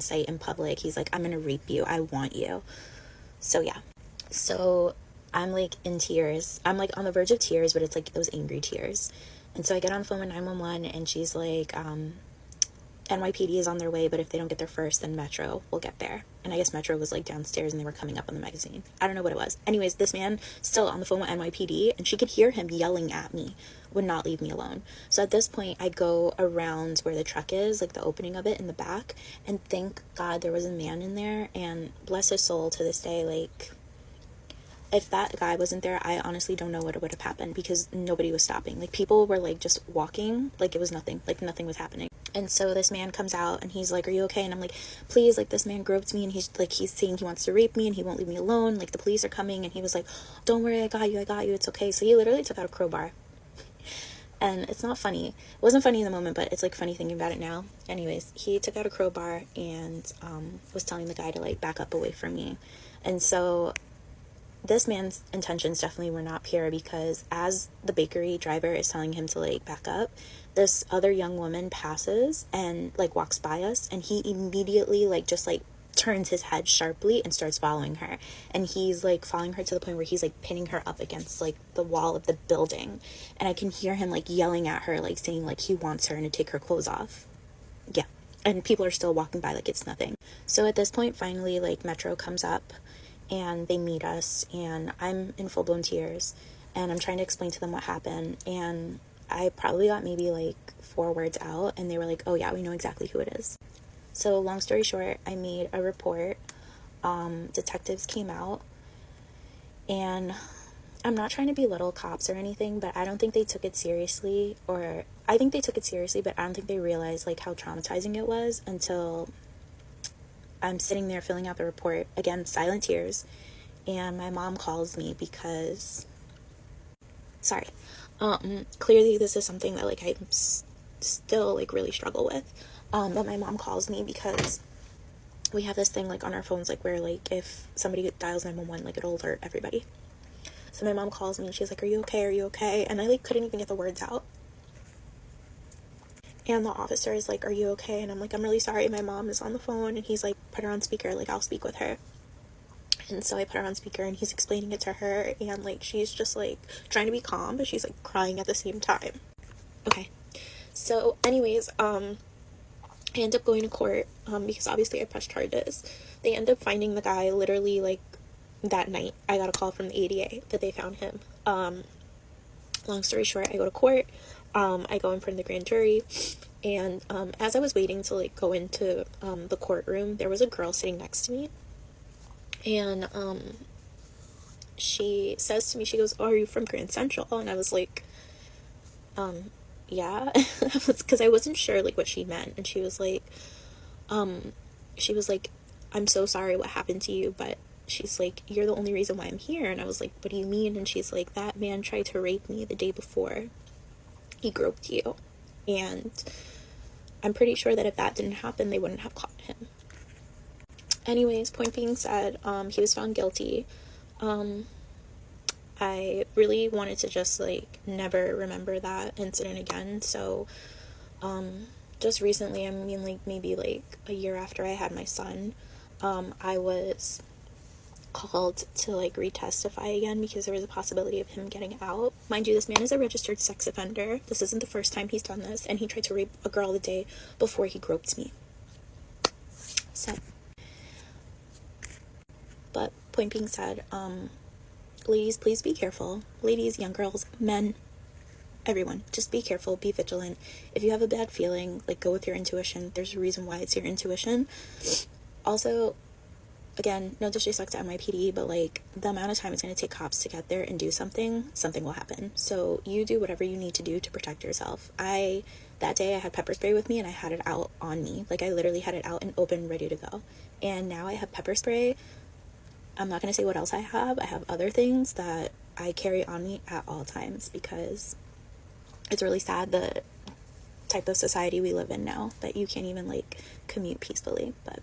say in public, he's like, I'm gonna rape you, I want you. So yeah, so I'm like in tears. I'm like on the verge of tears, but it's like those angry tears. And so I get on the phone with 911, and she's like, NYPD is on their way, but if they don't get there first, then Metro will get there. And I guess Metro was like downstairs and they were coming up on the magazine. I don't know what it was. Anyways, this man still on the phone with NYPD, and she could hear him yelling at me, would not leave me alone. So at this point, I go around where the truck is, like the opening of it in the back, and thank God there was a man in there. And bless his soul, to this day, like, if that guy wasn't there, I honestly don't know what would have happened, because nobody was stopping. Like, people were like just walking like it was nothing, like nothing was happening. And so this man comes out and he's like, are you okay? And I'm like, please, like, this man groped me, and he's saying he wants to rape me and he won't leave me alone, like the police are coming. And he was like, don't worry, I got you, it's okay. So he literally took out a crowbar. And it's not funny, it wasn't funny in the moment, but it's like funny thinking about it now. Anyways, he took out a crowbar and was telling the guy to like back up away from me. And so this man's intentions definitely were not pure, because as the bakery driver is telling him to like back up, this other young woman passes and like walks by us, and he immediately like just like turns his head sharply and starts following her. And he's like following her to the point where he's like pinning her up against like the wall of the building, and I can hear him like yelling at her, like saying like he wants her and to take her clothes off. Yeah, and people are still walking by like it's nothing. So at this point, finally, like Metro comes up and they meet us, and I'm in full-blown tears, and I'm trying to explain to them what happened, and I probably got maybe like 4 words out, and they were like, oh yeah, we know exactly who it is. So long story short, I made a report. Detectives came out, and I'm not trying to belittle cops or anything, but I don't think they took it seriously, or I think they took it seriously, but I don't think they realized like how traumatizing it was until I'm sitting there filling out the report, again, silent tears, and my mom calls me because, clearly this is something that like I still like really struggle with, but my mom calls me because we have this thing like on our phones, like where like if somebody dials 911, like it'll alert everybody. So my mom calls me and she's like, are you okay? And I like couldn't even get the words out. And the officer is like, are you okay? And I'm like, I'm really sorry, my mom is on the phone. And he's like, put her on speaker, like I'll speak with her. And so I put her on speaker, and he's explaining it to her, and like she's just like trying to be calm, but she's like crying at the same time. Okay, so anyways, I end up going to court, because obviously I pressed charges. They end up finding the guy literally like that night. I got a call from the ADA that they found him. Long story short, I go to court. I go in front of the grand jury, and as I was waiting to like go into the courtroom, there was a girl sitting next to me, and she says to me, she goes, oh, are you from Grand Central? And I was like, yeah. Because I wasn't sure like what she meant. And she was like, I'm so sorry what happened to you, but she's like, you're the only reason why I'm here. And I was like, what do you mean? And she's like, that man tried to rape me the day before he groped you, and I'm pretty sure that if that didn't happen, they wouldn't have caught him. Anyways, point being said, he was found guilty. I really wanted to just like never remember that incident again. So just recently, I mean like maybe like a year after I had my son, I was called to like retestify again because there was a possibility of him getting out. Mind you, this man is a registered sex offender. This isn't the first time he's done this, and he tried to rape a girl the day before he groped me. So, but point being said, ladies, please be careful. Ladies, young girls, men, everyone, just be careful, be vigilant. If you have a bad feeling, like go with your intuition. There's a reason why it's your intuition. Also, again, no disrespect to NYPD, but like the amount of time it's going to take cops to get there and do something will happen. So you do whatever you need to do to protect yourself. That day I had pepper spray with me, and I had it out on me. Like I literally had it out and open, ready to go. And now I have pepper spray. I'm not going to say what else I have. I have other things that I carry on me at all times, because it's really sad the type of society we live in now that you can't even like commute peacefully. But